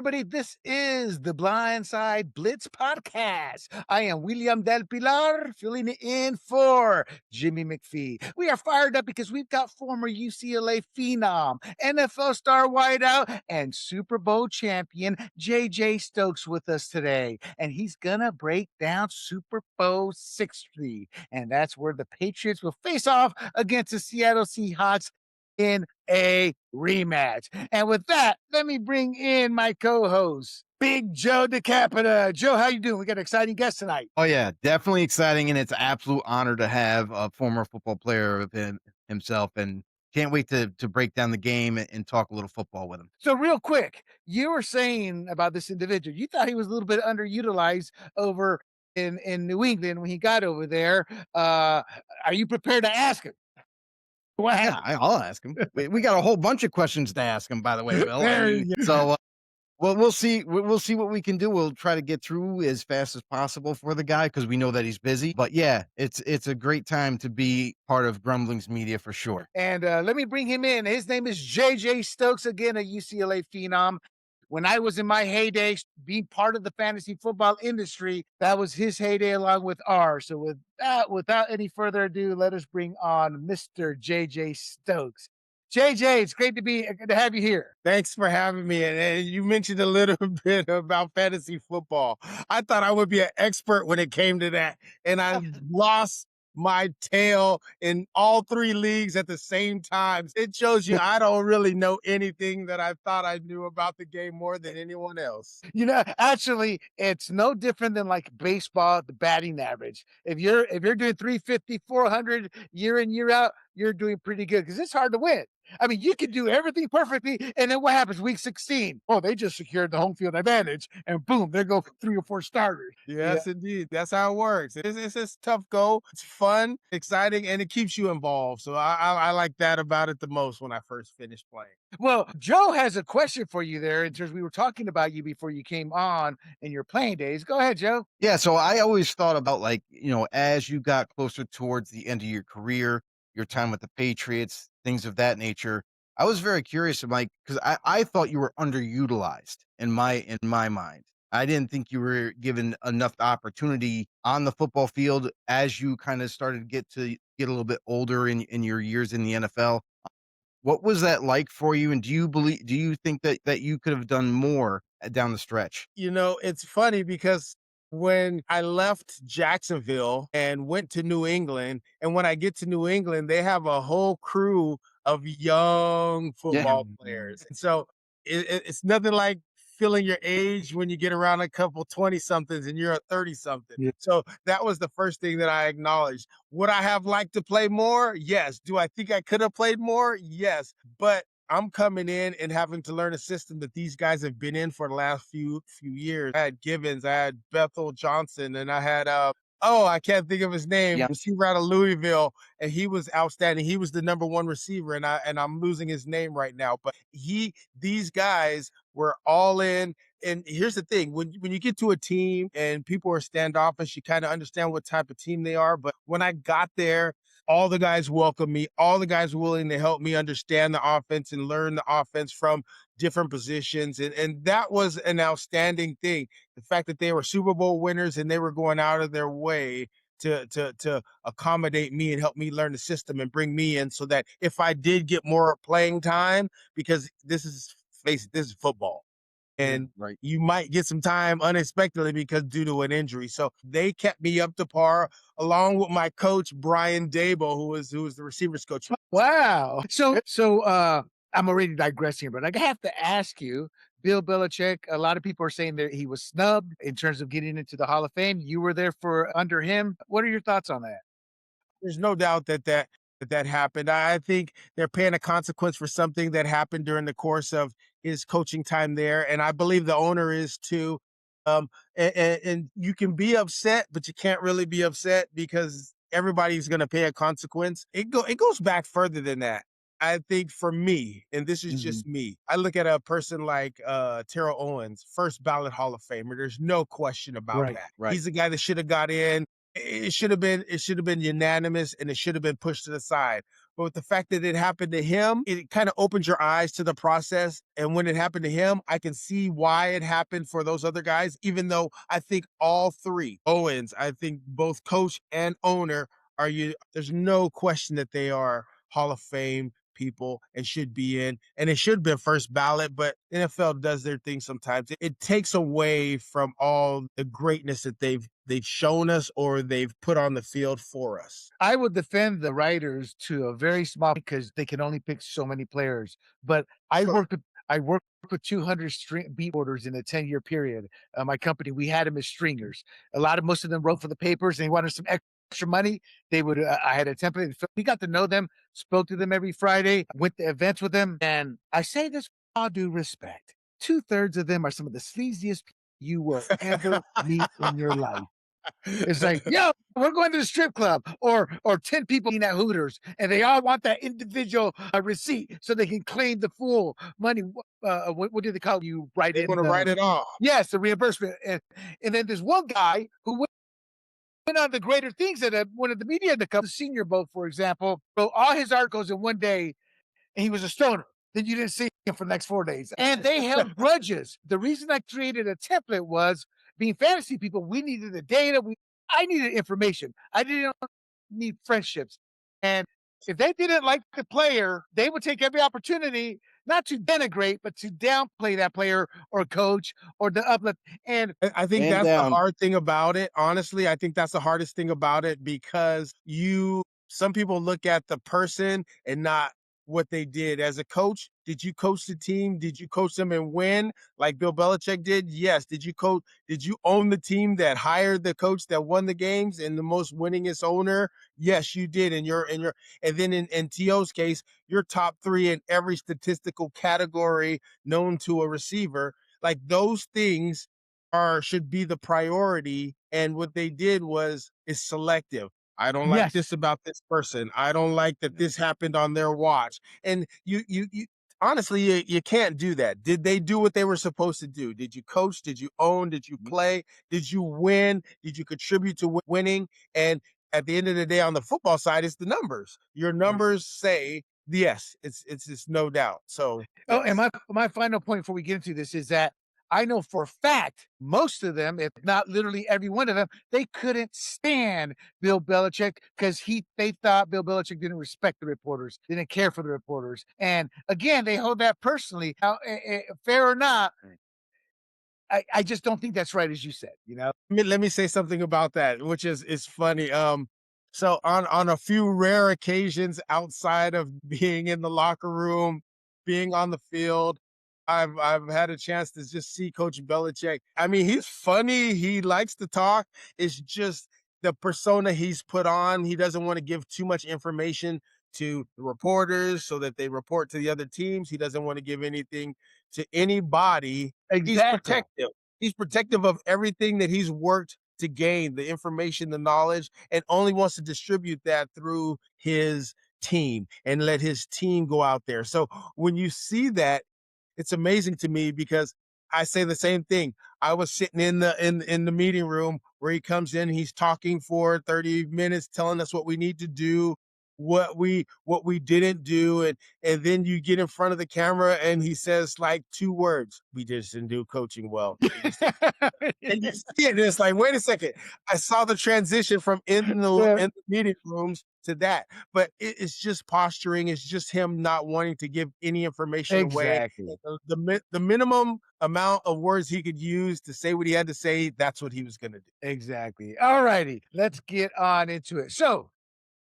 everybody. This is the BlindSide Blitz Podcast. I am William Del Pilar, filling in for Jimmy McPhee. We are fired up because we've got former UCLA phenom, NFL star wideout, and Super Bowl champion JJ Stokes with us today. And he's going to break down Super Bowl 60. And that's where the Patriots will face off against the Seattle Seahawks in a rematch. And with that, let me bring in my co-host, Big Joe DeCapita. Joe, how you doing? We got an exciting guest tonight. Oh yeah, definitely exciting, and it's an absolute honor to have a former football player of himself, and can't wait to break down the game and talk a little football with him. So real quick, you were saying about this individual, you thought he was a little bit underutilized over in New England when he got over there. Are you prepared to ask him? Yeah, I'll ask him. We got a whole bunch of questions to ask him, by the way, Bill. So, well, we'll see. We'll see what we can do. We'll try to get through as fast as possible for the guy because we know that he's busy. But yeah, it's a great time to be part of Grumblings Media for sure. And let me bring him in. His name is JJ Stokes, again, a UCLA phenom. When I was in my heyday, being part of the fantasy football industry, that was his heyday along with ours. So with that, without any further ado, let us bring on Mr. JJ Stokes. JJ, it's great to have you here. Thanks for having me. And you mentioned a little bit about fantasy football. I thought I would be an expert when it came to that. And I lost my tail in all three leagues at the same time. It shows you I don't really know anything that I thought I knew about the game more than anyone else. You know, actually, it's no different than like baseball, the batting average. If you're doing 350, 400 year in, year out, you're doing pretty good because it's hard to win. I mean, you can do everything perfectly, and then what happens week 16? Oh, they just secured the home field advantage, and boom, there go 3 or 4 starters. Yes, indeed. That's how it works. It's a tough go. It's fun, exciting, and it keeps you involved. So I like that about it the most when I first finished playing. Well, Joe has a question for you there in terms we were talking about you before you came on in your playing days. Go ahead, Joe. Yeah, so I always thought about, like, as you got closer towards the end of your career, your time with the Patriots, things of that nature. I was very curious, Mike, because I thought you were underutilized in my mind. I didn't think you were given enough opportunity on the football field as you kind of started to get a little bit older in your years in the NFL. What was that like for you? And do you think that you could have done more down the stretch? It's funny because when I left Jacksonville and went to New England, and when I get to New England, they have a whole crew of young football players. And so it's nothing like feeling your age when you get around a couple 20-somethings and you're a 30-something. Yeah. So that was the first thing that I acknowledged. Would I have liked to play more? Yes. Do I think I could have played more? Yes. But I'm coming in and having to learn a system that these guys have been in for the last few years. I had Givens, I had Bethel Johnson, and I had I can't think of his name. Yeah. Receiver out of Louisville, and he was outstanding. He was the number one receiver, and I'm losing his name right now. But these guys were all in. And here's the thing: when you get to a team and people are standoffish, you kind of understand what type of team they are. But when I got there, all the guys welcomed me. All the guys were willing to help me understand the offense and learn the offense from different positions. And that was an outstanding thing. The fact that they were Super Bowl winners and they were going out of their way to accommodate me and help me learn the system and bring me in so that if I did get more playing time, because this is football. And you might get some time unexpectedly because due to an injury. So they kept me up to par along with my coach, Brian Dable, who was the receivers coach. Wow. So I'm already digressing, but I have to ask you, Bill Belichick, a lot of people are saying that he was snubbed in terms of getting into the Hall of Fame. You were there for under him. What are your thoughts on that? There's no doubt that happened. I think they're paying a consequence for something that happened during the course of his coaching time there. And I believe the owner is too. And you can be upset, but you can't really be upset because everybody's going to pay a consequence. It goes back further than that. I think for me, and this is just me, I look at a person like Terrell Owens, first ballot Hall of Famer. There's no question about that. Right. He's the guy that should have got in. It should have been unanimous, and it should have been pushed to the side. But with the fact that it happened to him, it kind of opens your eyes to the process. And when it happened to him, I can see why it happened for those other guys, even though I think all three Owens, I think both coach and owner there's no question that they are Hall of Fame people and should be in, and it should be first ballot, but NFL does their thing sometimes. It takes away from all the greatness that they've shown us or they've put on the field for us. I would defend the writers to a very small because they can only pick so many players. But I Sure. worked with 200 beat orders in a 10-year period. My company, we had them as stringers. Most of them wrote for the papers and they wanted some extra money. They would, I had a template. We got to know them, spoke to them every Friday, went to events with them. And I say this with all due respect. 2/3 of them are some of the sleaziest people you will ever meet in your life. It's like, yo, we're going to the strip club, or 10 people eating at Hooters, and they all want that individual receipt so they can claim the full money. What do they call it? You write They in? want to write it off. Yes, the reimbursement. And then there's one guy who went on to greater things at one of the media to come, the Senior Bowl, for example, wrote all his articles in one day, and he was a stoner. Then you didn't see him for the next 4 days. And they held grudges. The reason I created a template was being fantasy people, we needed the data. I needed information. I didn't need friendships. And if they didn't like the player, they would take every opportunity not to denigrate, but to downplay that player or coach or the uplift. And I think Man that's the down. hard thing about it. Honestly, I think that's the hardest thing about it because some people look at the person and not what they did. As a coach, did you coach the team? Did you coach them and win like Bill Belichick did? Yes. Did you own the team that hired the coach that won the games and the most winningest owner? Yes, you did. And then in T.O.'s case, you're top 3 in every statistical category known to a receiver. Like those things should be the priority. And what they did is selective. I don't like this about this person. I don't like that this happened on their watch. And you honestly, you can't do that. Did they do what they were supposed to do? Did you coach? Did you own? Did you play? Did you win? Did you contribute to winning? And at the end of the day, on the football side, it's the numbers. Your numbers say yes. It's just no doubt. So, Oh, and yes. my final point before we get into this is that I know for a fact most of them, if not literally every one of them, they couldn't stand Bill Belichick because they thought Bill Belichick didn't respect the reporters, didn't care for the reporters. And again, they hold that personally. Now, fair or not, I just don't think that's right, as you said, you know? Let me say something about that, which is funny. So on a few rare occasions outside of being in the locker room, being on the field, I've had a chance to just see Coach Belichick. I mean, he's funny. He likes to talk. It's just the persona he's put on. He doesn't want to give too much information to the reporters so that they report to the other teams. He doesn't want to give anything to anybody. He's Exactly. protective. He's protective of everything that he's worked to gain, the information, the knowledge, and only wants to distribute that through his team and let his team go out there. So when you see that, it's amazing to me because I say the same thing. I was sitting in the meeting room where he comes in, he's talking for 30 minutes, telling us what we need to do, what we didn't do, and then you get in front of the camera and he says like 2 words: we just didn't do coaching well. And you see it, and it's like, wait a second. I saw the transition from in the meeting rooms to that. But it's just posturing. It's just him not wanting to give any information away. Exactly. The minimum amount of words he could use to say what he had to say, that's what he was going to do. Exactly. All righty. Let's get on into it. So,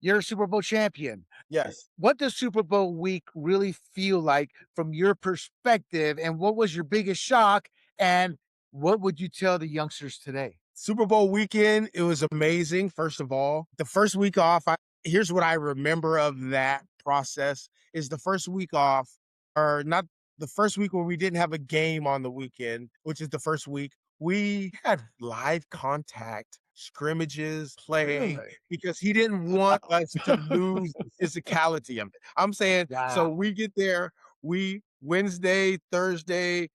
you're a Super Bowl champion. Yes. What does Super Bowl week really feel like from your perspective? And what was your biggest shock? And what would you tell the youngsters today? Super Bowl weekend, it was amazing. First of all, the first week off, here's what I remember of that process is the first week off, or not the first week where we didn't have a game on the weekend, which is the first week. We had live contact scrimmages playing Really? because he didn't want us to lose the physicality of it. I'm saying, so Wow. we get there, Wednesday, Thursday,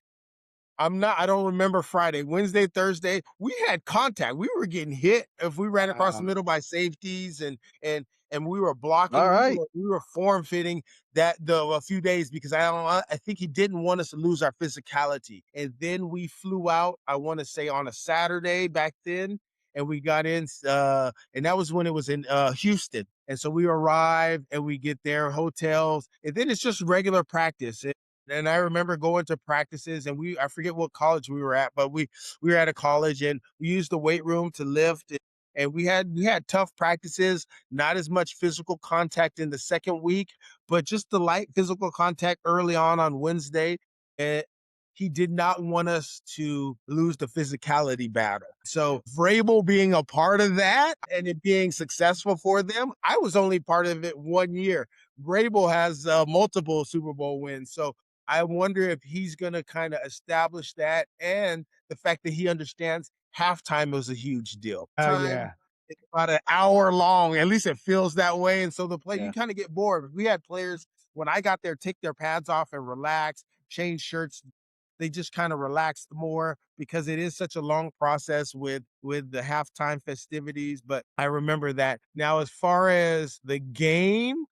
I don't remember Friday. Wednesday, Thursday, we had contact. We were getting hit if we ran across the middle by safeties and we were blocking. All right. We were form fitting that a few days because I think he didn't want us to lose our physicality. And then we flew out, I want to say on a Saturday back then, and we got in and that was when it was in Houston. And so we arrive and we get there, hotels, and then it's just regular practice. And I remember going to practices and I forget what college we were at, but we were at a college and we used the weight room to lift and we had tough practices, not as much physical contact in the second week, but just the light physical contact early on Wednesday. And he did not want us to lose the physicality battle. So Vrabel being a part of that and it being successful for them, I was only part of it 1 year. Vrabel has multiple Super Bowl wins. So I wonder if he's going to kind of establish that, and the fact that he understands halftime was a huge deal. Oh, yeah. It's about an hour long. At least it feels that way. And so you Yeah. kind of get bored. We had players, when I got there, take their pads off and relax, change shirts. They just kind of relaxed more because it is such a long process with the halftime festivities. But I remember that. Now, as far as the game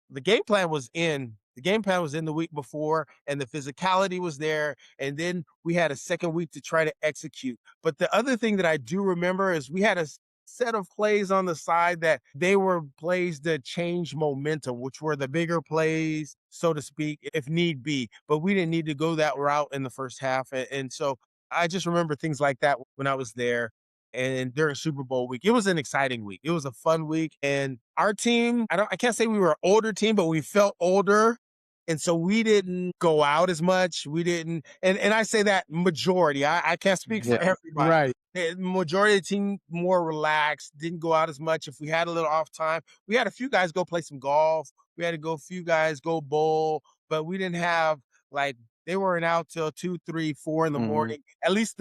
plan was in. The game plan was in the week before, and the physicality was there. And then we had a second week to try to execute. But the other thing that I do remember is we had a set of plays on the side that they were plays that change momentum, which were the bigger plays, so to speak, if need be. But we didn't need to go that route in the first half. And so I just remember things like that when I was there. And during Super Bowl week, it was an exciting week. It was a fun week. And our team, I can't say we were an older team, but we felt older. And so we didn't go out as much. We didn't, and I say that majority. I can't speak for everybody. Right. The majority of the team more relaxed, didn't go out as much. If we had a little off time, we had a few guys go play some golf. We had a few guys go bowl, but we didn't have like they weren't out till 2, 3, 4 in the morning. At least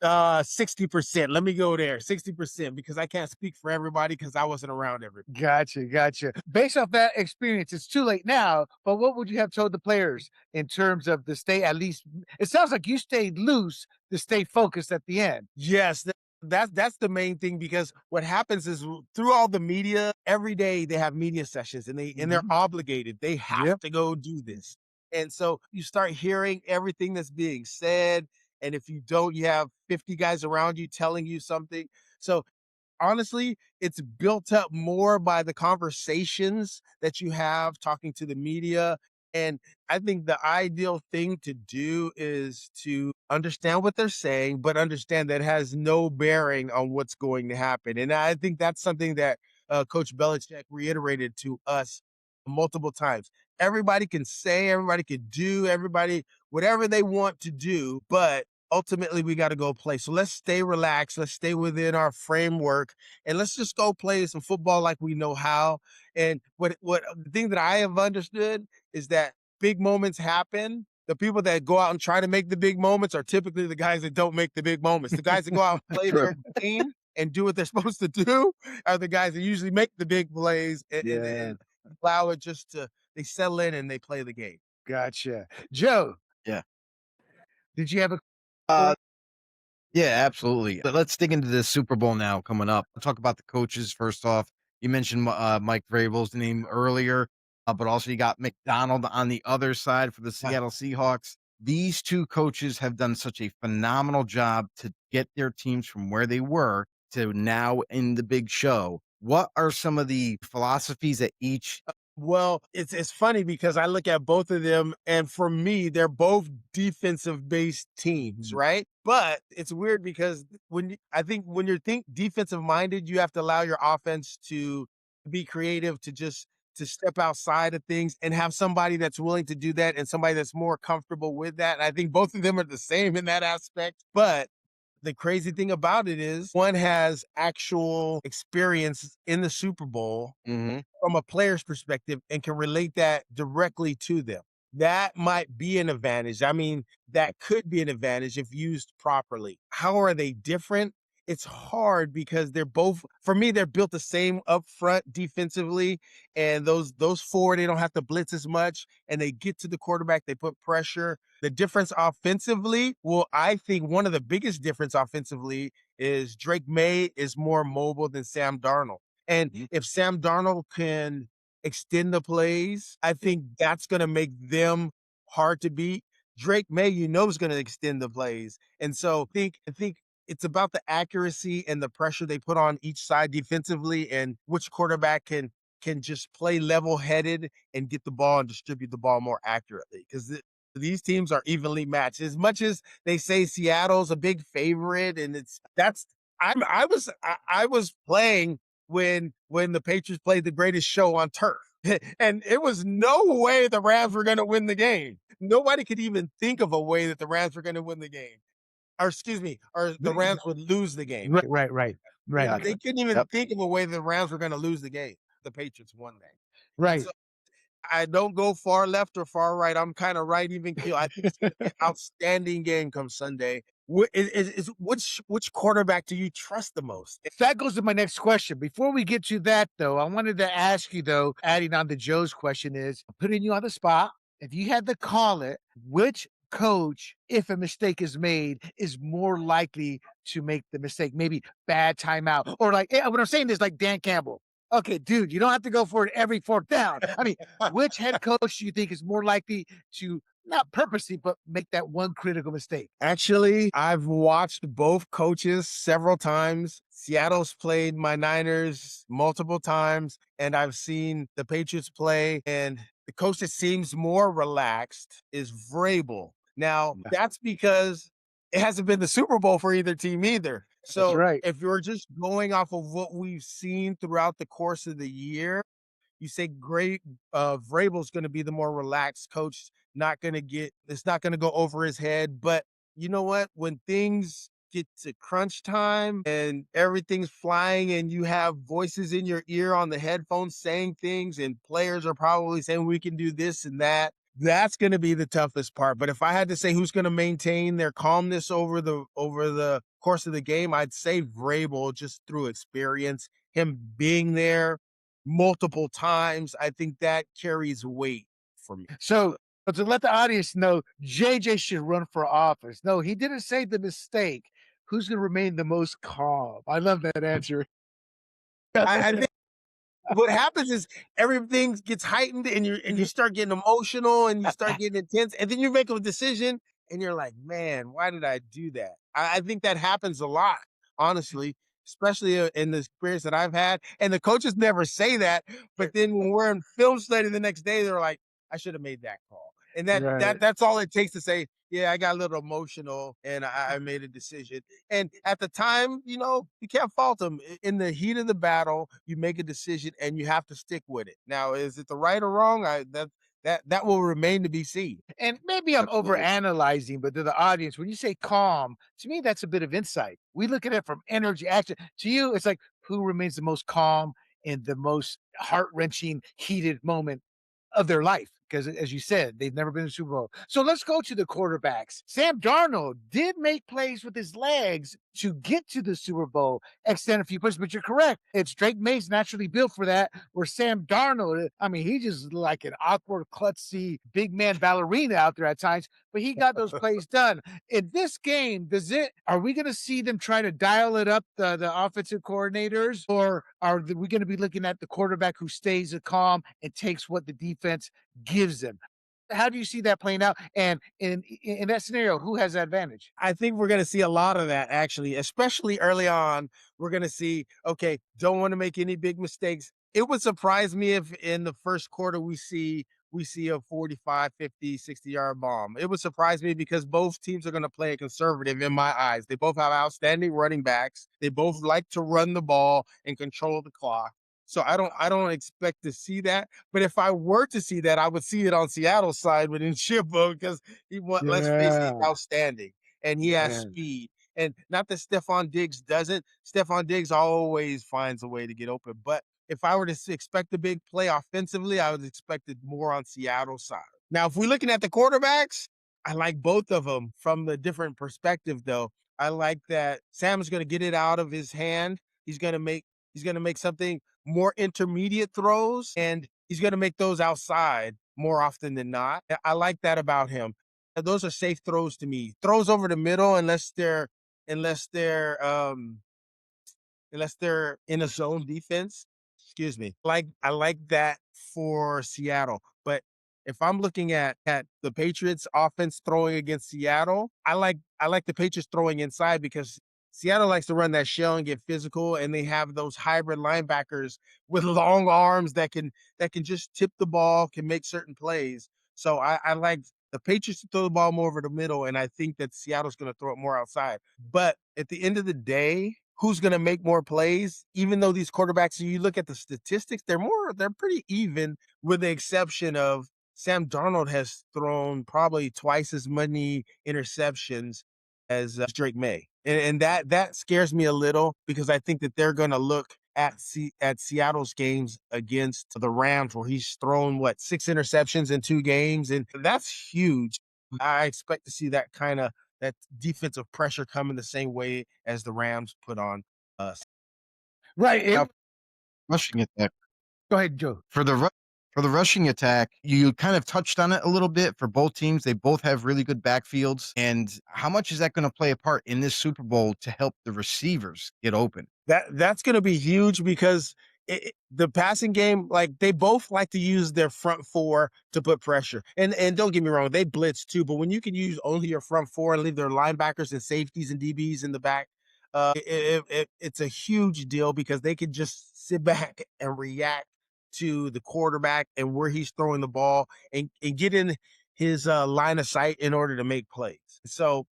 60%. Let me go there. 60% because I can't speak for everybody because I wasn't around everybody. Gotcha. Based off that experience, it's too late now, but what would you have told the players in terms of the stay at least? It sounds like you stayed loose to stay focused at the end. Yes, that's the main thing because what happens is through all the media, every day they have media sessions and they're obligated. They have to go do this. And so you start hearing everything that's being said. And if you don't, you have 50 guys around you telling you something. So honestly, it's built up more by the conversations that you have talking to the media. And I think the ideal thing to do is to understand what they're saying, but understand that it has no bearing on what's going to happen. And I think that's something that Coach Belichick reiterated to us multiple times. Everybody can say, everybody can do, everybody, whatever they want to do, but ultimately we got to go play. So let's stay relaxed. Let's stay within our framework and let's just go play some football like we know how. And what the thing that I have understood is that big moments happen. The people that go out and try to make the big moments are typically the guys that don't make the big moments. The guys that go out and play their game and do what they're supposed to do are the guys that usually make the big plays and allow it just to, they settle in and they play the game. Gotcha. Joe. Yeah. Did you have a Yeah, absolutely. But let's dig into the Super Bowl now coming up. We'll talk about the coaches first off. You mentioned Mike Vrabel's name earlier, but also you got Macdonald on the other side for the Seattle Seahawks. These two coaches have done such a phenomenal job to get their teams from where they were to now in the big show. What are some of the philosophies that each Well, it's funny because I look at both of them, and for me, they're both defensive-based teams, right? But it's weird because I think when you think defensive-minded, you have to allow your offense to be creative, to step outside of things and have somebody that's willing to do that and somebody that's more comfortable with that. And I think both of them are the same in that aspect. But the crazy thing about it is one has actual experience in the Super Bowl from a player's perspective and can relate that directly to them. That might be an advantage. I mean, that could be an advantage if used properly. How are they different? it's hard because they're both, for me, they're built the same up front defensively. And those four, they don't have to blitz as much and they get to the quarterback, they put pressure. The difference offensively, well, I think one of the biggest difference offensively is Drake Maye is more mobile than Sam Darnold. And if Sam Darnold can extend the plays, I think that's going to make them hard to beat. Drake Maye, is going to extend the plays. And so I think it's about the accuracy and the pressure they put on each side defensively and which quarterback can just play level-headed and get the ball and distribute the ball more accurately. Because these teams are evenly matched. As much as they say Seattle's a big favorite, and I was playing when the Patriots played the greatest show on turf. And it was no way the Rams were going to win the game. Nobody could even think of a way that the Rams were going to win the game. Or excuse me, or the Rams would lose the game. Right. They couldn't even think of a way the Rams were going to lose the game. The Patriots won that. Right. So I don't go far left or far right. I'm kind of right even keel. I think it's going to be an outstanding game come Sunday. Which quarterback do you trust the most? That goes to my next question. Before we get to that, though, I wanted to ask you, though, adding on to Joe's question is, putting you on the spot, if you had to call it, which coach, if a mistake is made, is more likely to make the mistake? Maybe bad timeout, or like what I'm saying is like Dan Campbell. Okay, dude, you don't have to go for it every fourth down. I mean, which head coach do you think is more likely to not purposely, but make that one critical mistake? Actually, I've watched both coaches several times. Seattle's played my Niners multiple times, and I've seen the Patriots play. And the coach that seems more relaxed is Vrabel. Now, that's because it hasn't been the Super Bowl for either team either. So if you're just going off of what we've seen throughout the course of the year, you say great Vrabel's going to be the more relaxed coach, it's not going to go over his head. But you know what? When things get to crunch time and everything's flying and you have voices in your ear on the headphones saying things and players are probably saying we can do this and that, that's going to be the toughest part. But if I had to say who's going to maintain their calmness over the course of the game, I'd say Vrabel, just through experience, him being there multiple times. I think that carries weight for me. So, but to let the audience know, JJ should run for office. No, he didn't say the mistake. Who's going to remain the most calm? I love that answer. I think what happens is everything gets heightened and you start getting emotional and you start getting intense, and then you make a decision and you're like, man, why did I do that? I think that happens a lot, honestly, especially in the experience that I've had. And the coaches never say that, but then when we're in film study the next day, they're like, I should have made that call. And that's all it takes to say, yeah, I got a little emotional and I made a decision. And at the time, you can't fault them. In the heat of the battle, you make a decision and you have to stick with it. Now, is it the right or wrong? That will remain to be seen. And maybe I'm overanalyzing, but to the audience, when you say calm, to me, that's a bit of insight. We look at it from energy, action. To you, it's like who remains the most calm in the most heart-wrenching, heated moment of their life. Because as you said, they've never been to the Super Bowl. So let's go to the quarterbacks. Sam Darnold did make plays with his legs to get to the Super Bowl, extend a few pushes, but you're correct. It's Drake Maye's naturally built for that, where Sam Darnold, I mean, he just like an awkward, klutzy, big man ballerina out there at times, but he got those plays done. In this game, are we going to see them try to dial it up, the offensive coordinators, or are we going to be looking at the quarterback who stays calm and takes what the defense gives them? How do you see that playing out? And in that scenario, who has the advantage? I think we're going to see a lot of that, actually, especially early on. We're going to see, okay, don't want to make any big mistakes. It would surprise me if in the first quarter we see a 45, 50, 60-yard bomb. It would surprise me because both teams are going to play a conservative in my eyes. They both have outstanding running backs. They both like to run the ball and control the clock. So I don't expect to see that. But if I were to see that, I would see it on Seattle's side with Njigba because let's face it, he's outstanding and he has speed. And not that Stephon Diggs doesn't. Stephon Diggs always finds a way to get open. But if I were to expect a big play offensively, I would expect it more on Seattle's side. Now, if we're looking at the quarterbacks, I like both of them from the different perspective, though. I like that Sam is going to get it out of his hand. He's going to make something more intermediate throws, and he's going to make those outside more often than not. I like that about him. Those are safe throws to me. Throws over the middle, unless they're unless they're in a zone defense. Excuse me. I like that for Seattle. But if I'm looking at the Patriots offense throwing against Seattle, I like the Patriots throwing inside because Seattle likes to run that shell and get physical, and they have those hybrid linebackers with long arms that can just tip the ball, can make certain plays. So I like the Patriots to throw the ball more over the middle, and I think that Seattle's going to throw it more outside. But at the end of the day, who's going to make more plays? Even though these quarterbacks, you look at the statistics, they're pretty even, with the exception of Sam Darnold has thrown probably twice as many interceptions as Drake Maye, and that scares me a little because I think that they're going to look at Seattle's games against the Rams, where he's thrown what 6 interceptions in 2 games, and that's huge. I expect to see that defensive pressure coming the same way as the Rams put on us. Right. Now, rushing attack. Go ahead, Joe. For the rushing attack, you kind of touched on it a little bit for both teams. They both have really good backfields. And how much is that going to play a part in this Super Bowl to help the receivers get open? That's going to be huge because the passing game, like they both like to use their front four to put pressure. And don't get me wrong, they blitz too. But when you can use only your front four and leave their linebackers and safeties and DBs in the back, it's a huge deal because they can just sit back and react to the quarterback and where he's throwing the ball and get in his line of sight in order to make plays. So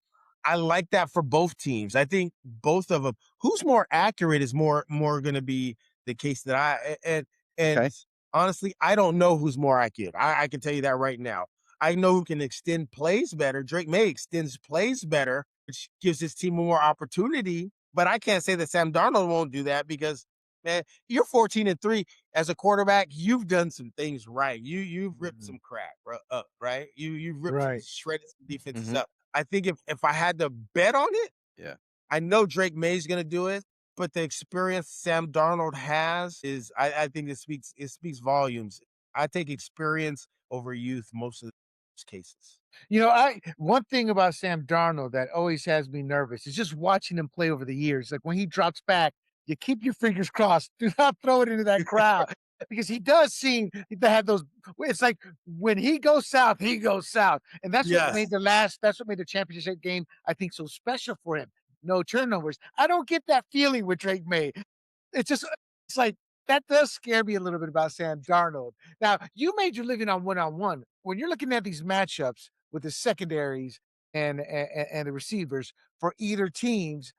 I like that for both teams. I think both of them. Who's more accurate is more going to be the case that and Okay. honestly, I don't know who's more accurate. I can tell you that right now. I know who can extend plays better. Drake Maye extends plays better, which gives his team more opportunity. But I can't say that Sam Darnold won't do that because, man, you're 14-3 as a quarterback. You've done some things right. You've ripped some crap up, right? You've ripped Right. shredded some defenses Mhm. up. I think if I had to bet on it, Yeah. I know Drake Maye's going to do it, but the experience Sam Darnold has is, I think it speaks volumes. I take experience over youth most of those cases. You know, I one thing about Sam Darnold that always has me nervous is just watching him play over the years. Like when he drops back, you keep your fingers crossed. Do not throw it into that crowd because he does seem to have those. It's like when he goes south, he goes south, and that's what Yes. made That's what made the championship game I think so special for him. No turnovers. I don't get that feeling with Drake May. It's like that does scare me a little bit about Sam Darnold. Now, you made your living on one-on-one. When you're looking at these matchups with the secondaries and the receivers for either teams,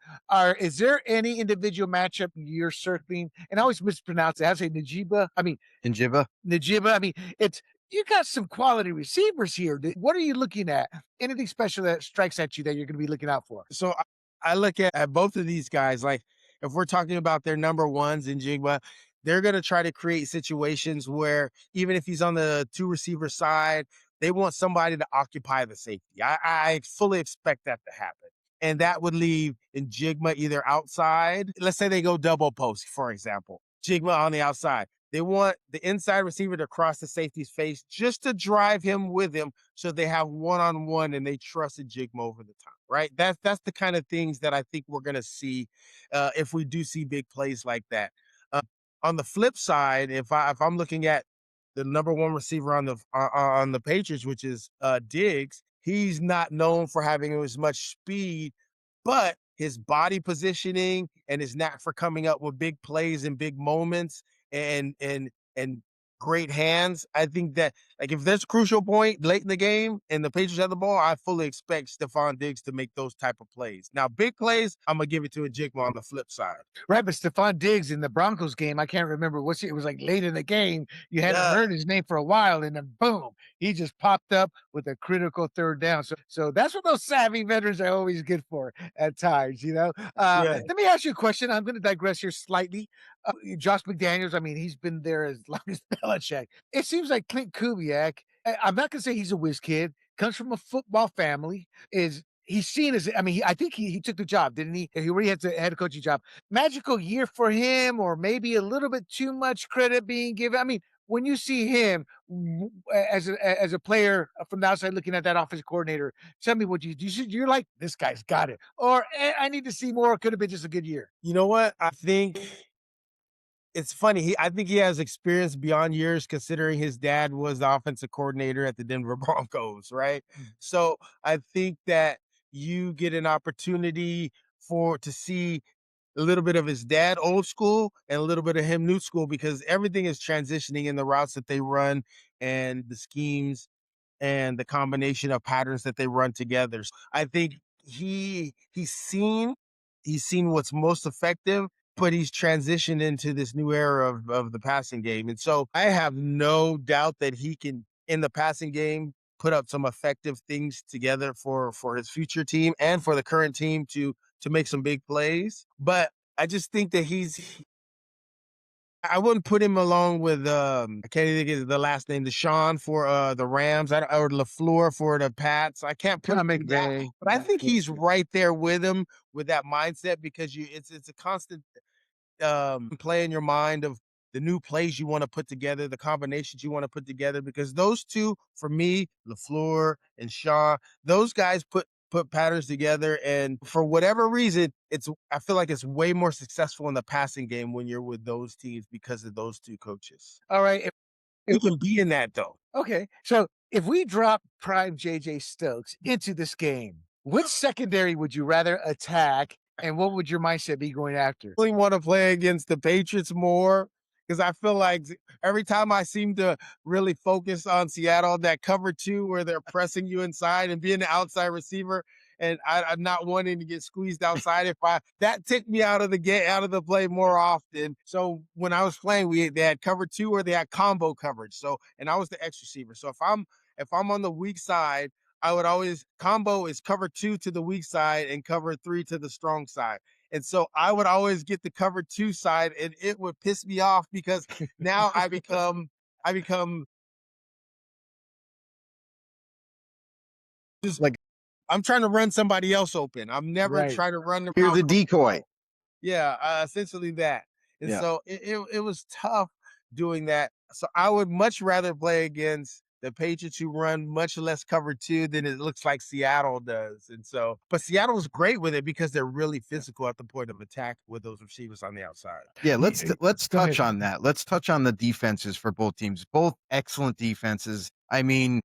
is there any individual matchup you're circling? And I always mispronounce it. I say Najiba. I mean Njigba. Najibba. I mean, it's you got some quality receivers here. What are you looking at? Anything special that strikes at you that you're going to be looking out for? So I look at both of these guys, like if we're talking about their number ones in Jigba, they're going to try to create situations where even if he's on the two receiver side, they want somebody to occupy the safety. I fully expect that to happen. And that would leave in Jigma either outside. Let's say they go double post, for example. Jigma on the outside. They want the inside receiver to cross the safety's face just to drive him with him so they have one-on-one and they trusted Jigma over the top, right? That's the kind of things that I think we're going to see if we do see big plays like that. Uh, on the flip side, if I'm looking at the number one receiver on the Patriots, which is Diggs, he's not known for having as much speed, but his body positioning and his knack for coming up with big plays and big moments and great hands. I think that like if there's a crucial point late in the game and the Patriots have the ball, I fully expect Stephon Diggs to make those type of plays. Now, big plays, I'm gonna give it to a Jigma on the flip side. Right, but Stephon Diggs in the Broncos game, I can't remember it was like late in the game. You hadn't Yeah, heard his name for a while, and then boom, he just popped up with a critical third down. So that's what those savvy veterans are always good for at times, you know. yeah. Let me ask you a question. I'm going to digress here slightly. Josh McDaniels, I mean, he's been there as long as Belichick. It seems like Clint Kubiak. I'm not going to say he's a whiz kid comes from a football family, is he's seen as I mean, I think he took the job, didn't he? He already had the head coaching job. Magical year for him, or maybe a little bit too much credit being given. I mean, when you see him as a player from the outside looking at that offensive coordinator, tell me what you're like, this guy's got it, or I need to see more. Could have been just a good year. You know what? I think it's funny. I think he has experience beyond years, considering his dad was the offensive coordinator at the Denver Broncos, right? So I think that you get an opportunity to see a little bit of his dad old school and a little bit of him new school, because everything is transitioning in the routes that they run and the schemes and the combination of patterns that they run together. So I think he's seen what's most effective, but he's transitioned into this new era of the passing game. And so I have no doubt that he can, in the passing game, put up some effective things together for his future team and for the current team to make some big plays. But I just think that I wouldn't put him along with I can't even think of the last name, Deshaun for the Rams, or LaFleur for the Pats. I can't put him in that, but I think he's right there with him with that mindset, because it's a constant play in your mind of the new plays you want to put together, the combinations you want to put together, because those two, for me, LaFleur and Shaw, those guys put patterns together, and for whatever reason, I feel like it's way more successful in the passing game when you're with those teams because of those two coaches. All right. You can be in that though. Okay. So if we drop prime JJ Stokes into this game, which secondary would you rather attack, and what would your mindset be going after? Really want to play against the Patriots more, because I feel like every time I seem to really focus on Seattle, that cover two where they're pressing you inside and being the outside receiver, and I'm not wanting to get squeezed outside. That took me out of the play more often. So when I was playing, they had cover two or they had combo coverage. So, and I was the X receiver. So if I'm on the weak side, I would always combo is cover two to the weak side and cover three to the strong side. And so I would always get the cover two side, and it would piss me off because now I become just like, I'm trying to run somebody else open. I'm never trying to run the You're the decoy. Yeah, essentially that. And so it was tough doing that. So I would much rather play against the Patriots, who run much less cover two than it looks like Seattle does. And so, but Seattle's great with it because they're really physical at the point of attack with those receivers on the outside. Yeah, let's touch on that. Let's touch on the defenses for both teams. Both excellent defenses. I mean,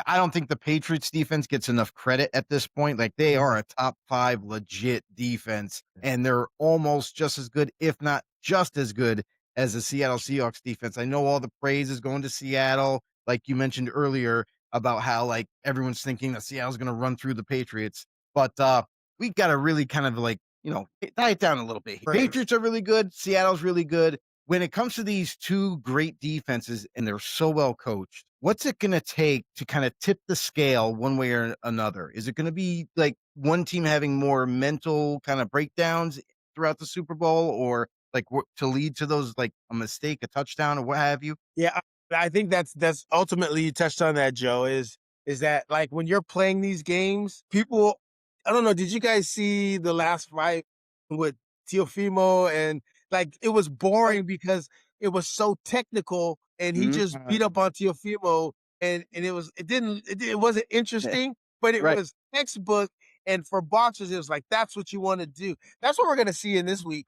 I don't think the Patriots defense gets enough credit at this point. Like, they are a top 5 legit defense, and they're almost just as good, if not just as good, as the Seattle Seahawks defense. I know all the praise is going to Seattle, like you mentioned earlier, about how like everyone's thinking that Seattle's going to run through the Patriots, but we got to really kind of like, die it down a little bit. Patriots are really good. Seattle's really good. When it comes to these two great defenses and they're so well coached, what's it going to take to kind of tip the scale one way or another? Is it going to be like one team having more mental kind of breakdowns throughout the Super Bowl, or like to lead to those, like a mistake, a touchdown, or what have you? Yeah, I think that's ultimately, you touched on that, Joe, is that like when you're playing these games, people, I don't know, did you guys see the last fight with Teofimo? And like, it was boring because it was so technical and he just beat up on Teofimo, and it wasn't interesting, but it was textbook. And for boxers, it was like, that's what you want to do. That's what we're going to see in this week.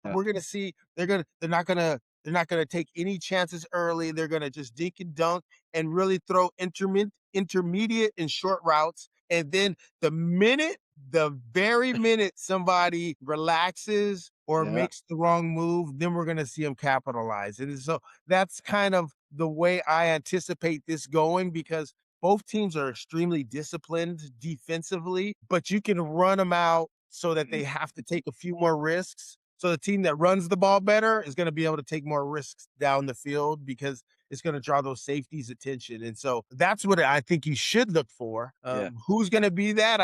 We're going to see they're not going to take any chances early. They're going to just dink and dunk and really throw intermediate and short routes. And then the very minute somebody relaxes or makes the wrong move, then we're going to see them capitalize. And so that's kind of the way I anticipate this going, because both teams are extremely disciplined defensively, but you can run them out so that they have to take a few more risks. So the team that runs the ball better is going to be able to take more risks down the field, because it's going to draw those safeties' attention. And so that's what I think you should look for. Who's going to be that?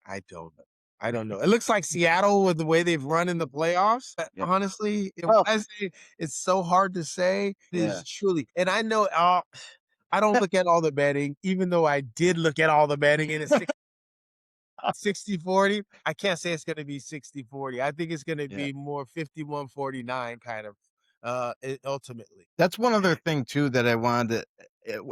I don't know. I don't know. It looks like Seattle with the way they've run in the playoffs. Honestly, it's so hard to say. It is truly. And I know I don't look at all the betting, even though I did look at all the betting and it's 60-40. I can't say it's going to be 60-40. I think it's going to be more 51-49 kind of ultimately. That's one other thing too that I wanted to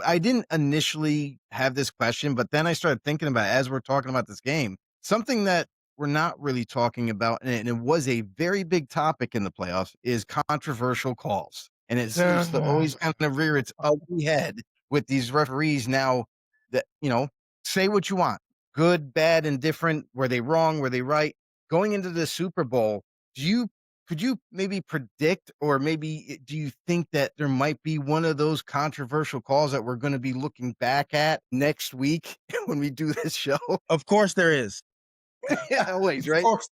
I didn't initially have this question, but then I started thinking about it as we're talking about this game. Something that we're not really talking about, and it was a very big topic in the playoffs, is controversial calls. And it seems to always kind of rear its ugly head with these referees now that, say what you want. Good, bad, indifferent. Were they wrong? Were they right? Going into the Super Bowl, could you maybe predict, or maybe do you think that there might be one of those controversial calls that we're going to be looking back at next week when we do this show? Of course there is. Yeah, always, right? Of course.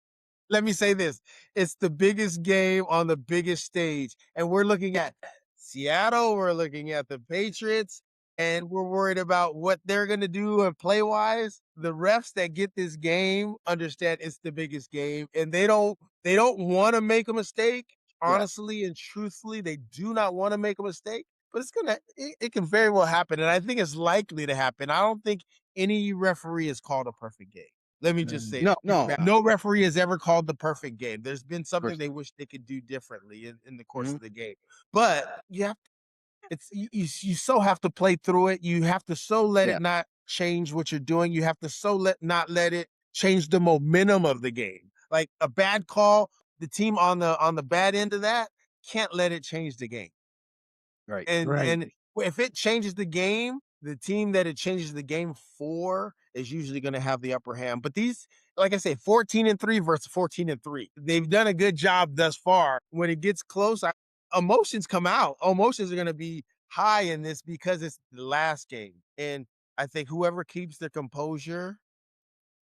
Let me say this. It's the biggest game on the biggest stage. And we're looking at Seattle, we're looking at the Patriots, and we're worried about what they're going to do and play-wise. The refs that get this game understand it's the biggest game, and they don't want to make a mistake. Honestly and truthfully, they do not want to make a mistake, but it can very well happen, and I think it's likely to happen. I don't think any referee has called a perfect game. Let me just say, no referee has ever called the perfect game. There's been something they wish they could do differently in the course of the game, but you so have to play through it. You have to let it not change what you're doing. You have to not let it change the momentum of the game. Like a bad call, the team on the bad end of that can't let it change the game. Right. And if it changes the game, the team that it changes the game for is usually going to have the upper hand. But these, like I say, 14-3 versus 14-3. They've done a good job thus far. When it gets close, emotions come out. Emotions are going to be high in this because it's the last game. And I think whoever keeps their composure,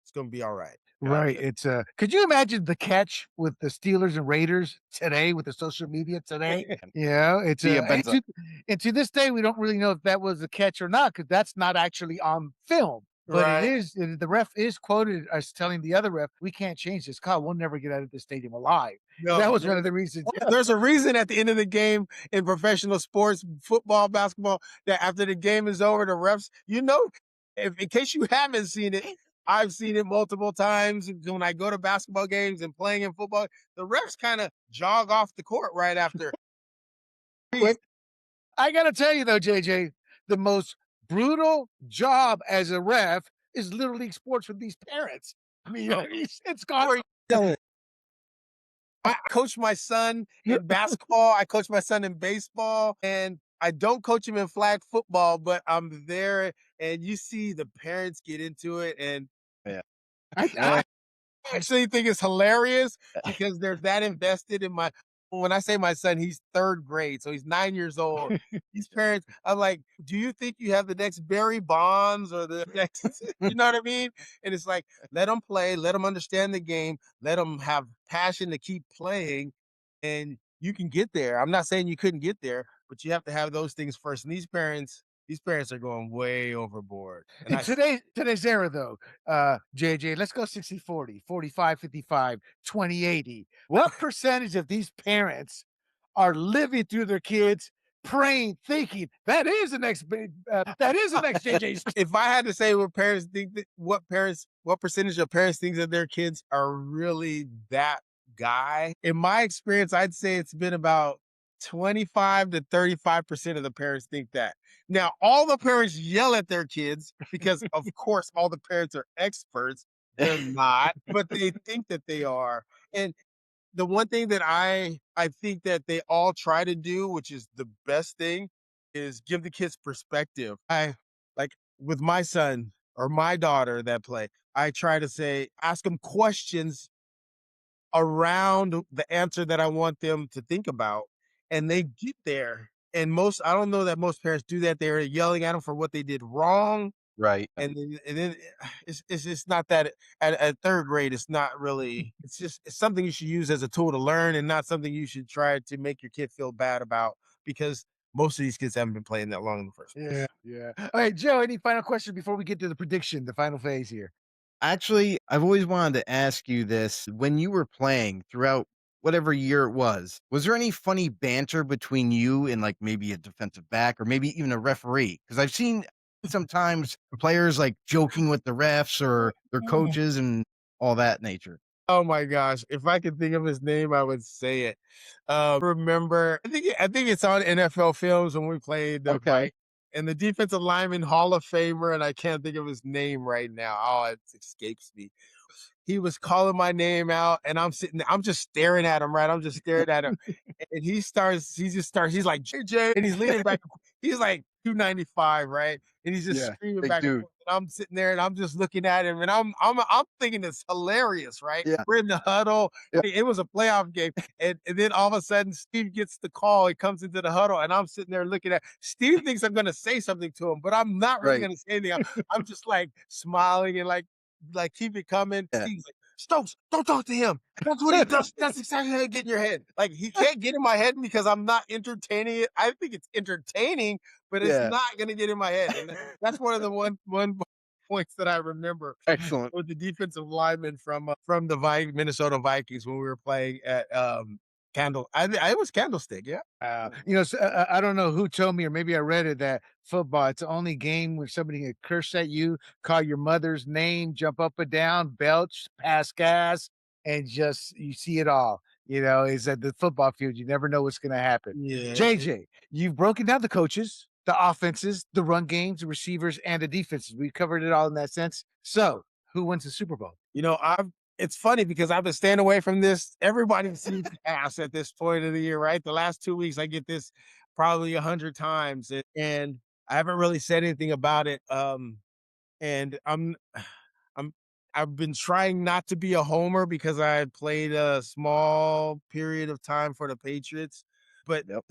it's going to be all right. Right. It's could you imagine the catch with the Steelers and Raiders today with the social media today? It's and to this day we don't really know if that was a catch or not, because that's not actually on film. But it is, the ref is quoted as telling the other ref, "We can't change this call. We'll never get out of this stadium alive." No, that was one of the reasons. There's a reason at the end of the game in professional sports, football, basketball, that after the game is over, the refs, in case you haven't seen it, I've seen it multiple times when I go to basketball games and playing in football. The refs kind of jog off the court right after. I got to tell you, though, JJ, the most brutal job as a ref is Little League sports with these parents. I mean, it's gone. I coach my son in basketball. I coach my son in baseball, and I don't coach him in flag football, but I'm there, and you see the parents get into it, and I actually think it's hilarious because they're that invested in when I say my son, he's third grade, so he's 9 years old. These parents, I'm like, do you think you have the next Barry Bonds or the next, you know what I mean? And it's like, let them play, let them understand the game, let them have passion to keep playing, and you can get there. I'm not saying you couldn't get there, but you have to have those things first. And these parents are going way overboard. And in today's era, though, JJ, let's go 60-40, 45-55, 20-80. What percentage of these parents are living through their kids, praying, thinking that is the next JJ? If I had to say what parents think, what percentage of parents think that their kids are really that guy, in my experience, I'd say it's been about 25 to 35% of the parents think that. Now, all the parents yell at their kids because, of course, all the parents are experts. They're not, but they think that they are. And the one thing that I think that they all try to do, which is the best thing, is give the kids perspective. Like with my son or my daughter that play, I try to ask them questions around the answer that I want them to think about, and they get there. And I don't know that most parents do that. They're yelling at them for what they did wrong. Right. And then it's just not that at third grade, it's not really, it's something you should use as a tool to learn and not something you should try to make your kid feel bad about, because most of these kids haven't been playing that long in the first place. Yeah. All right, Joe, any final question before we get to the prediction, the final phase here? Actually, I've always wanted to ask you this. When you were playing throughout whatever year it was there any funny banter between you and like maybe a defensive back or maybe even a referee? Because I've seen sometimes players like joking with the refs or their coaches and all that nature. Oh my gosh. If I could think of his name, I would say it. Remember, I think it's on NFL Films when we played the Okay. and the defensive lineman Hall of Famer, and I can't think of his name right now. Oh, it escapes me. He was calling my name out, and I'm sitting there, I'm just staring at him, right? I'm just staring at him. And he's like, JJ, and he's leaning back. He's like 295, right? And he's just Yeah, screaming big back and dude. forth. And I'm sitting there and I'm just looking at him, and I'm thinking it's hilarious, right? Yeah. We're in the huddle. Yeah. It was a playoff game. And then all of a sudden, Steve gets the call. He comes into the huddle, and I'm sitting there looking at Steve thinks I'm gonna say something to him, but I'm not really Right. gonna say anything. I'm just like smiling and like keep it coming. Yeah. Steve's like, Stokes, don't talk to him. That's what he does. That's exactly how he get in your head. Like he can't get in my head because I'm not entertaining it. I think it's entertaining, but it's Yeah. not gonna get in my head. And that's one of the one points that I remember Excellent. with the defensive lineman from the Minnesota Vikings when we were playing at it was Candlestick, yeah. I don't know who told me, or maybe I read it, that football, it's the only game where somebody can curse at you, call your mother's name, jump up and down, belch, pass gas, and just you see it all. Is at the football field. You never know what's going to happen. Yeah. JJ, you've broken down the coaches, the offenses, the run games, the receivers, and the defenses. We covered it all in that sense. So, who wins the Super Bowl? It's funny because I've been staying away from this. Everybody seems to ask at this point of the year, right? The last 2 weeks, I get this probably 100 times, and I haven't really said anything about it. And I'm I've been trying not to be a homer because I had played a small period of time for the Patriots. But Yep.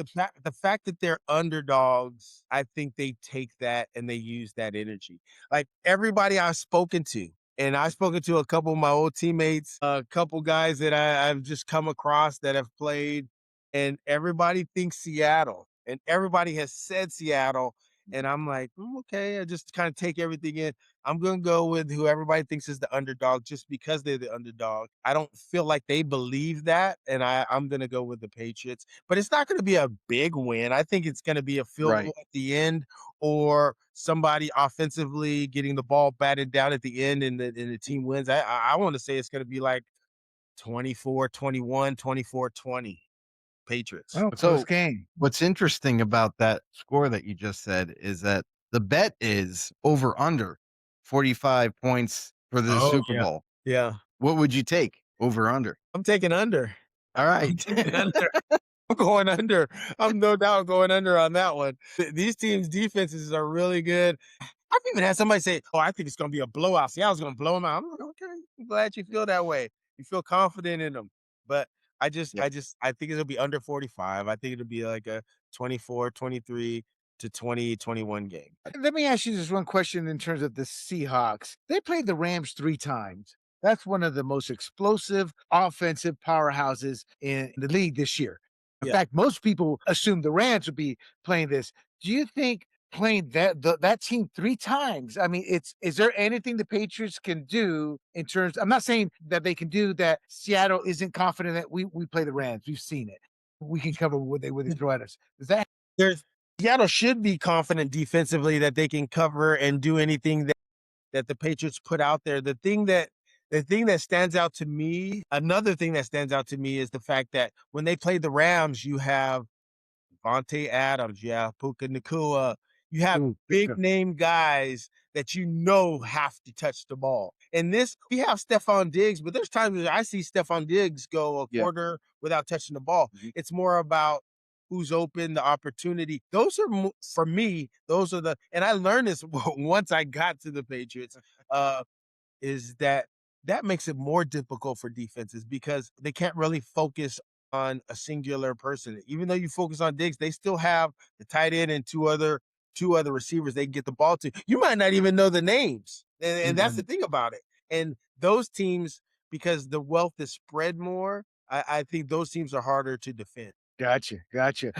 the fact that they're underdogs, I think they take that and they use that energy. Like everybody I've spoken to, and I've spoken to a couple of my old teammates, a couple guys that I've just come across that have played, and everybody thinks Seattle, and everybody has said Seattle. And I'm like, okay, I just kind of take everything in. I'm going to go with who everybody thinks is the underdog just because they're the underdog. I don't feel like they believe that, and I'm going to go with the Patriots. But it's not going to be a big win. I think it's going to be a field Right. goal at the end or somebody offensively getting the ball batted down at the end and the team wins. I want to say it's going to be like 24-21, 24-20 Patriots. Oh, So close game. what's interesting about that score that you just said is that the bet is over under 45 points for the Oh, Super yeah. Bowl. Yeah. What would you take? Over under. I'm taking under. All I'm right. taking under. I'm going under. I'm no doubt going under on that one. These teams' defenses are really good. I've even had somebody say, "Oh, I think it's going to be a blowout. Seattle's going to blow them out." I'm like, "Okay, I'm glad you feel that way. You feel confident in them." But Yep. I think it'll be under 45. I think it'll be like a 24-23 to 20-21 game. Let me ask you this one question in terms of the Seahawks. They played the Rams 3 times. That's one of the most explosive offensive powerhouses in the league this year. In Yeah. fact, most people assume the Rams would be playing this. Do you think playing that team 3 times, I mean, is there anything the Patriots can do in terms, I'm not saying that they can do that Seattle isn't confident that we play the Rams. We've seen it. We can cover what they throw at us. Is that Seattle should be confident defensively that they can cover and do anything that the Patriots put out there. The thing that stands out to me, another thing that stands out to me is the fact that when they play the Rams, you have Vontae Adams, you have Puka Nacua, you have big name guys that have to touch the ball. And we have Stephon Diggs, but there's times where I see Stephon Diggs go a Yeah. quarter without touching the ball. Mhm. It's more about who's open, the opportunity. Those are for me. Those are and I learned this once I got to the Patriots. Is that makes it more difficult for defenses because they can't really focus on a singular person. Even though you focus on Diggs, they still have the tight end and two other receivers they can get the ball to. You might not even know the names. And that's the thing about it. And those teams, because the wealth is spread more, I think those teams are harder to defend. Gotcha.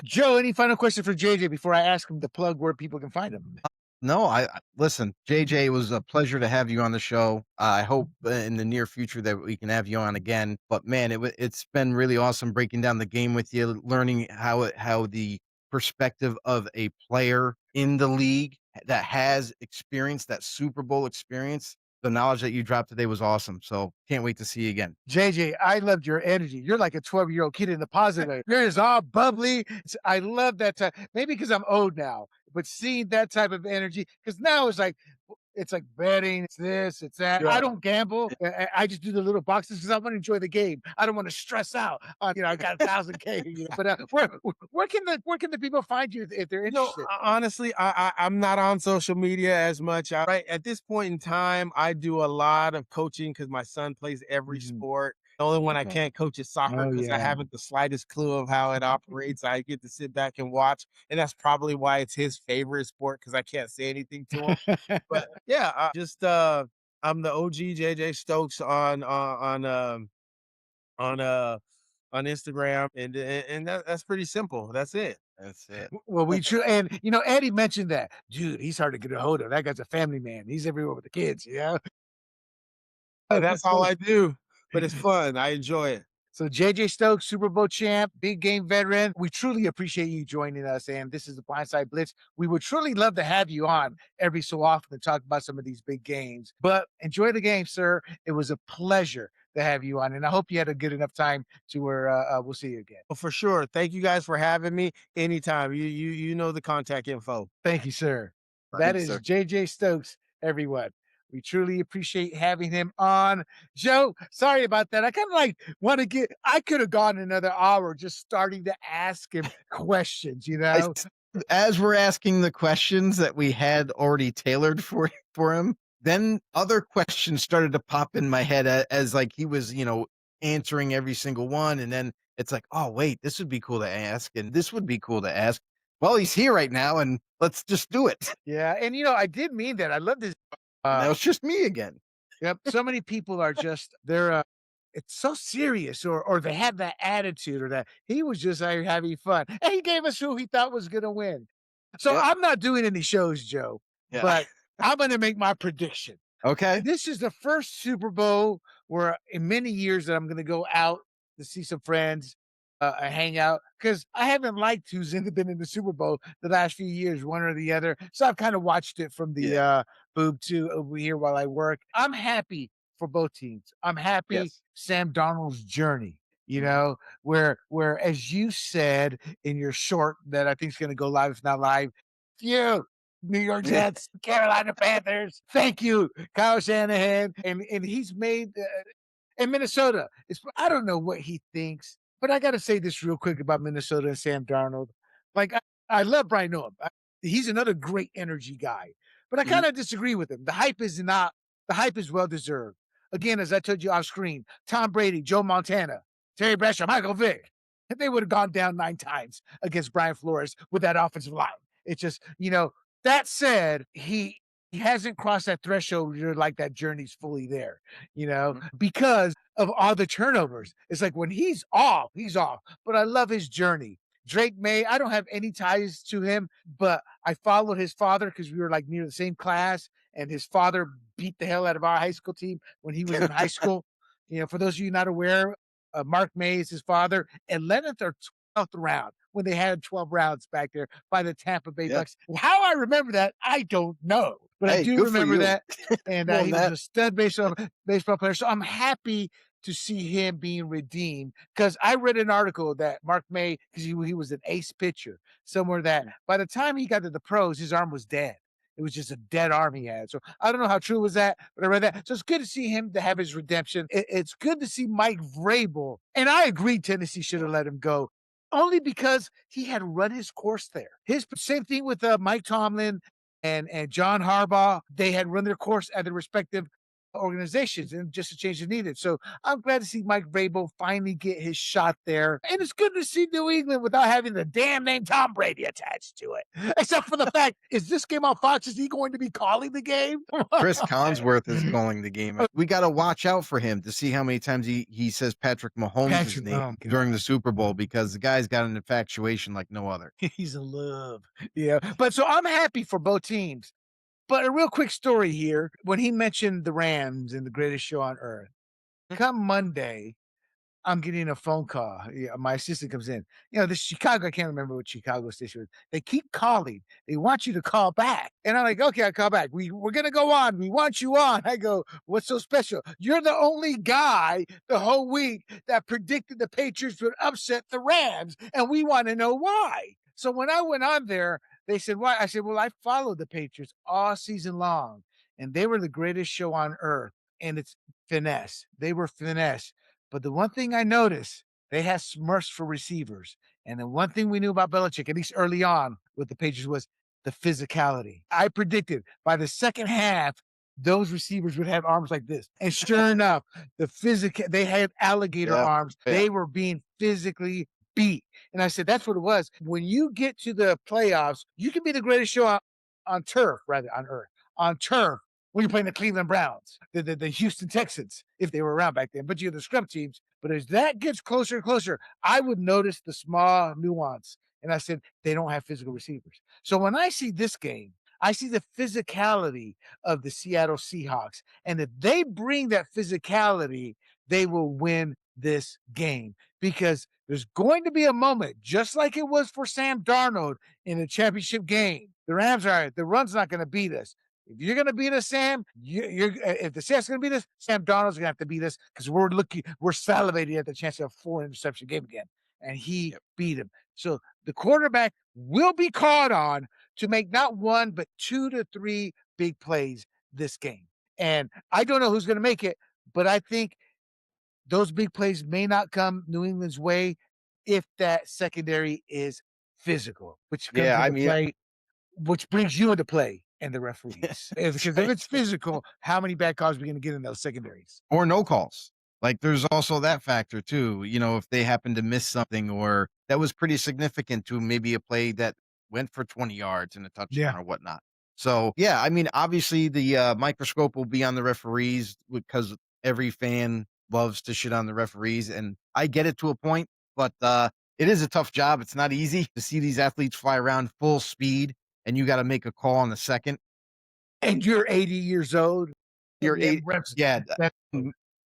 Joe, any final question for JJ before I ask him to plug where people can find him? No, listen, JJ, it was a pleasure to have you on the show. I hope in the near future that we can have you on again. But man, it's been really awesome breaking down the game with you, learning how the perspective of a player in the league that has experience, that Super Bowl experience. The knowledge that you dropped today was awesome. So can't wait to see you again. JJ, I loved your energy. You're like a 12-year-old kid in the positive way. You're just all bubbly. I love that time. Maybe because I'm old now, but seeing that type of energy, because now it's like betting, it's this, it's that. I don't gamble. I just do the little boxes because I want to enjoy the game. I don't want to stress out. I got 1,000K. But where can the people find you if they're interested? Honestly, I'm not on social media as much. Right at this point in time, I do a lot of coaching because my son plays every sport. The only one I can't coach is soccer because I haven't the slightest clue of how it operates. I get to sit back and watch, and that's probably why it's his favorite sport because I can't say anything to him. But yeah, I'm the OG JJ Stokes on Instagram, and that's pretty simple. That's it. That's it. Well, we true, and Eddie mentioned that, dude. He's hard to get a hold of. That guy's a family man. He's everywhere with the kids. That's all I do, but it's fun. I enjoy it. So JJ Stokes, Super Bowl champ, big game veteran. We truly appreciate you joining us. And this is the Blindside Blitz. We would truly love to have you on every so often to talk about some of these big games. But enjoy the game, sir. It was a pleasure to have you on. And I hope you had a good enough time to where we'll see you again. Well, for sure. Thank you guys for having me anytime. You know the contact info. Thank you, sir. That is JJ Stokes, everyone. We truly appreciate having him on. Joe, sorry about that. I kind of I could have gone another hour just starting to ask him questions, As we're asking the questions that we had already tailored for him, then other questions started to pop in my head as like he was, answering every single one. And then it's like, oh, wait, this would be cool to ask. And this would be cool to ask. Well, he's here right now and let's just do it. Yeah. And, I did mean that. I love this. Now it's just me again. Yep. So many people are they're it's so serious or they have that attitude or that he was just out here having fun. And he gave us who he thought was going to win. So I'm not doing any shows, Joe, but I'm going to make my prediction. Okay. This is the first Super Bowl where in many years that I'm going to go out to see some friends, hang out, because I haven't liked who's been in the Super Bowl the last few years, one or the other. So I've kind of watched it from the boob too over here while I work. I'm happy for both teams. I'm happy Sam Darnold's journey, where as you said in your short that I think is going to go live, if not live, you New York Jets, Carolina Panthers. Thank you, Kyle Shanahan, and he's made in Minnesota. I don't know what he thinks, but I got to say this real quick about Minnesota and Sam Darnold. Like I love Brian Noah. He's another great energy guy, but I kind of disagree with him. The hype is well deserved. Again, as I told you off screen, Tom Brady, Joe Montana, Terry Bradshaw, Michael Vick, they would have gone down 9 times against Brian Flores with that offensive line. It's just, that said, he hasn't crossed that threshold where like that journey's fully there, because of all the turnovers. It's like when he's off, but I love his journey. Drake Maye, I don't have any ties to him, but I followed his father because we were like near the same class, and his father beat the hell out of our high school team when he was in high school. For those of you not aware, Mark Maye is his father, 11th or 12th round when they had 12 rounds back there by the Tampa Bay Bucks. How I remember that, I don't know, but I do remember that. And he was a stud baseball player. So I'm happy to see him being redeemed because I read an article that Mark Maye, because he was an ace pitcher, somewhere that by the time he got to the pros, his arm was dead. It was just a dead arm he had. So I don't know how true was that, but I read that. So it's good to see him to have his redemption. It's good to see Mike Vrabel. And I agree Tennessee should have let him go only because he had run his course there. His same thing with Mike Tomlin and John Harbaugh. They had run their course at their respective organizations, and just a change is needed. So I'm glad to see Mike Vrabel finally get his shot there. And it's good to see New England without having the damn name Tom Brady attached to it. Except for the fact, is this game on Fox? Is he going to be calling the game? Chris Collinsworth is calling the game. We got to watch out for him to see how many times he says Patrick Mahomes' name during the Super Bowl, because the guy's got an infatuation like no other. He's in love. Yeah. But so I'm happy for both teams. But a real quick story here. When he mentioned the Rams and the greatest show on earth, come Monday, I'm getting a phone call. Yeah, my assistant comes in. This Chicago, I can't remember what Chicago station was. They keep calling. They want you to call back. And I'm like, okay, I'll call back. We're going to go on. We want you on. I go, what's so special? You're the only guy the whole week that predicted the Patriots would upset the Rams. And we want to know why. So when I went on there, they said, why? I said, well, I followed the Patriots all season long. And they were the greatest show on earth. And it's finesse. They were finesse. But the one thing I noticed, they had Smurfs for receivers. And the one thing we knew about Belichick, at least early on with the Patriots, was the physicality. I predicted by the second half, those receivers would have arms like this. And sure enough, they had alligator arms. They were being physically beat. And I said, that's what it was. When you get to the playoffs, you can be the greatest show on turf, rather on earth, on turf. When you're playing the Cleveland Browns, the Houston Texans, if they were around back then, but you're the scrub teams. But as that gets closer and closer, I would notice the small nuance. And I said, they don't have physical receivers. So when I see this game, I see the physicality of the Seattle Seahawks. And if they bring that physicality, they will win this game because there's going to be a moment, just like it was for Sam Darnold in a championship game. The Rams are, the run's not going to beat us. If you're going to beat us, Sam, if the Seahawks going to beat us, Sam Darnold's going to have to beat us because we're salivating at the chance of a 4-interception game again. And he beat him. So the quarterback will be called on to make not one, but 2 to 3 big plays this game. And I don't know who's going to make it, but I think those big plays may not come New England's way if that secondary is physical, which which brings you into play and the referees. Because if it's physical, how many bad calls are we going to get in those secondaries? Or no calls. Like there's also that factor too. If they happen to miss something or that was pretty significant to maybe a play that went for 20 yards and a touchdown or whatnot. So yeah, obviously the microscope will be on the referees because every fan loves to shit on the referees. And I get it to a point, but it is a tough job. It's not easy to see these athletes fly around full speed and you got to make a call on the second. And you're 80 years old. You're 80. Yeah.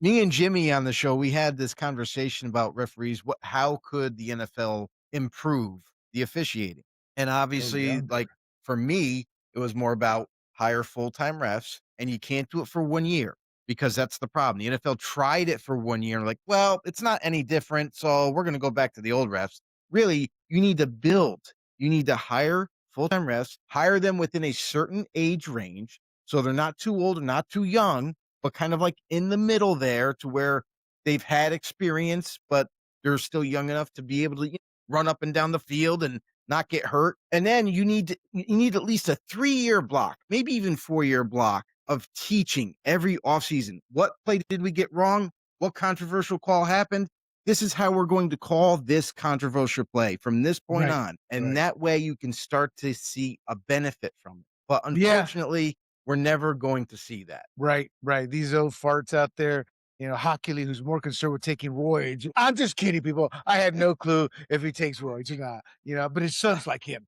Me and Jimmy on the show, we had this conversation about referees. How could the NFL improve the officiating? And obviously, like for me, it was more about hire full-time refs, and you can't do it for 1 year because that's the problem. The NFL tried it for 1 year, and like, well, it's not any different, so we're going to go back to the old refs. Really, you need to build. You need to hire full-time refs, hire them within a certain age range, so they're not too old or not too young, but kind of like in the middle there to where they've had experience, but they're still young enough to be able to run up and down the field and not get hurt. And then you need at least a 3-year block, maybe even 4-year block of teaching every offseason. What play did we get wrong? What controversial call happened? This is how we're going to call this controversial play from this point on. And that way you can start to see a benefit from it. But unfortunately, we're never going to see that. Right. These old farts out there, Hockley, who's more concerned with taking roids. I'm just kidding, people. I have no clue if he takes roids or not, but it sounds like him,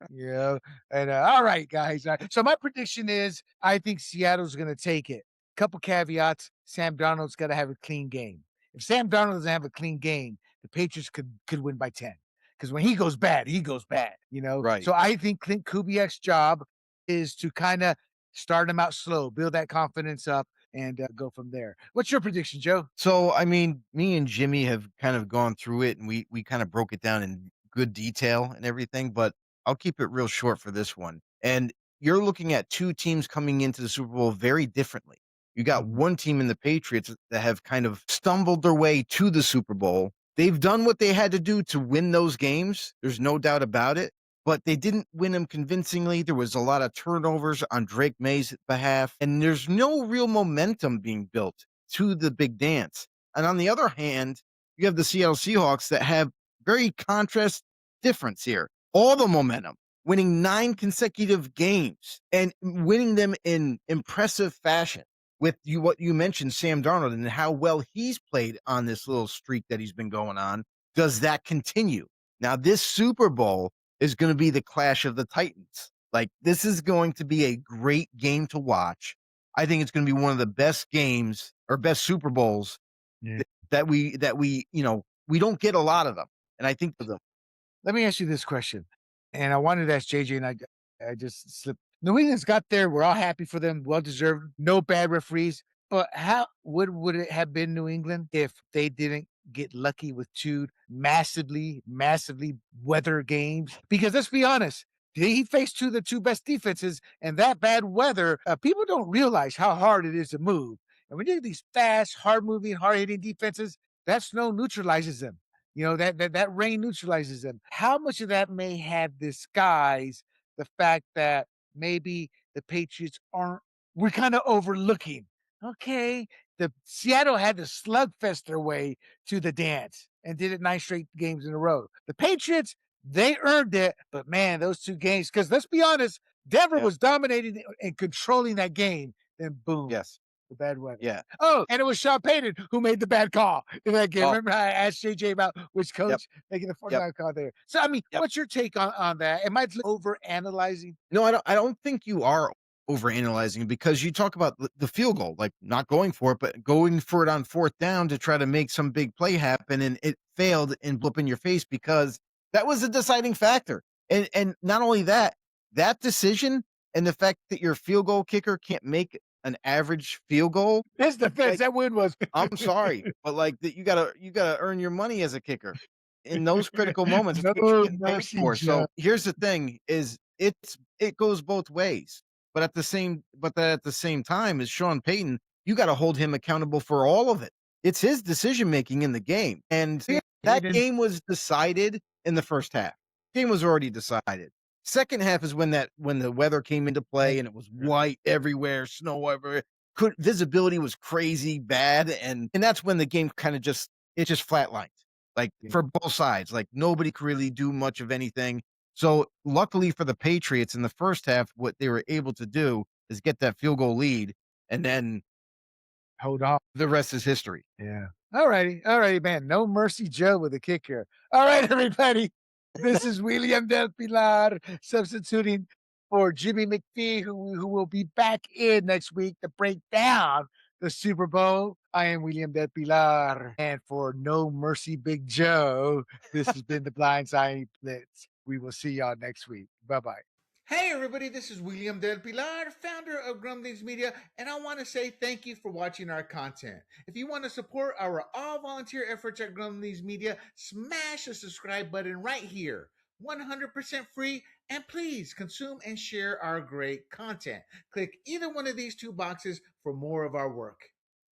And all right, guys. So my prediction is I think Seattle's going to take it. Couple caveats. Sam Darnold's got to have a clean game. If Sam Darnold doesn't have a clean game, the Patriots could win by 10. Because when he goes bad, Right. So I think Clint Kubiak's job is to kind of start him out slow, build that confidence up, and go from there. What's your prediction, Joe? So, me and Jimmy have kind of gone through it, and we kind of broke it down in good detail and everything, but I'll keep it real short for this one. And you're looking at 2 teams coming into the Super Bowl very differently. You got one team in the Patriots that have kind of stumbled their way to the Super Bowl. They've done what they had to do to win those games. There's no doubt about it. But they didn't win them convincingly. There was a lot of turnovers on Drake Maye's behalf, and there's no real momentum being built to the big dance. And on the other hand, you have the Seattle Seahawks that have very contrast difference here. All the momentum, winning 9 consecutive games and winning them in impressive fashion. With what you mentioned, Sam Darnold, and how well he's played on this little streak that he's been going on. Does that continue? Now, this Super Bowl is going to be the clash of the Titans. Like, this is going to be a great game to watch. I think it's going to be one of the best games or best Super Bowls that we we don't get a lot of them. And I think Let me ask you this question, and I wanted to ask JJ, and I just slipped. New England's got there. We're all happy for them. Well deserved. No bad referees. But how would it have been New England if they didn't get lucky with two massively weather games? Because let's be honest, he faced the two best defenses, and that bad weather. People don't realize how hard it is to move. And when you get these fast, hard moving, hard hitting defenses, that snow neutralizes them. That rain neutralizes them. How much of that may have disguised the fact that maybe the Patriots we're kind of overlooking. Okay, the Seattle had to slugfest their way to the dance and did it 9 straight games in a row. The Patriots, they earned it, but man, those 2 games, because let's be honest, Denver was dominating and controlling that game. Then boom, yes, the bad weather. yeah. Oh, and it was Sean Payton who made the bad call in that game. Remember how I asked JJ about which coach making the 49 call there? So, I mean, what's your take on that? Am I over analyzing? No, I don't think you are overanalyzing because you talk about the field goal, like not going for it, but going for it on 4th down to try to make some big play happen, and it failed and blew up in your face because that was a deciding factor. And not only that, that decision and the fact that your field goal kicker can't make an average field goal. His defense, that win was. I'm sorry, but like that, you gotta earn your money as a kicker in those critical moments. That's what you're getting paid for. So here's the thing: is it goes both ways, but at the same time, as Sean Payton, you got to hold him accountable for all of it. It's his decision making in the game, and that game was decided in the first half. Game was already decided. Second half is when the weather came into play and it was white everywhere, snow everywhere. Visibility was crazy bad, and that's when the game kind of just flatlined. Like for both sides, like nobody could really do much of anything. So luckily for the Patriots in the first half, what they were able to do is get that field goal lead, and then hold on. The rest is history. Yeah. All righty, man. No mercy, Joe, with a kicker. All right, everybody. This is William Del Pilar substituting for Jimmy McPhee, who will be back in next week to break down the Super Bowl. I am William Del Pilar, and for No Mercy, Big Joe, this has been the BlindSide Blitz. We will see y'all next week. Bye-bye. Hey everybody, this is William Del Pilar, founder of Grumblings Media, and I want to say thank you for watching our content. If you want to support our all-volunteer efforts at Grumblings Media, smash the subscribe button right here. 100% free, and please consume and share our great content. Click either one of these 2 boxes for more of our work.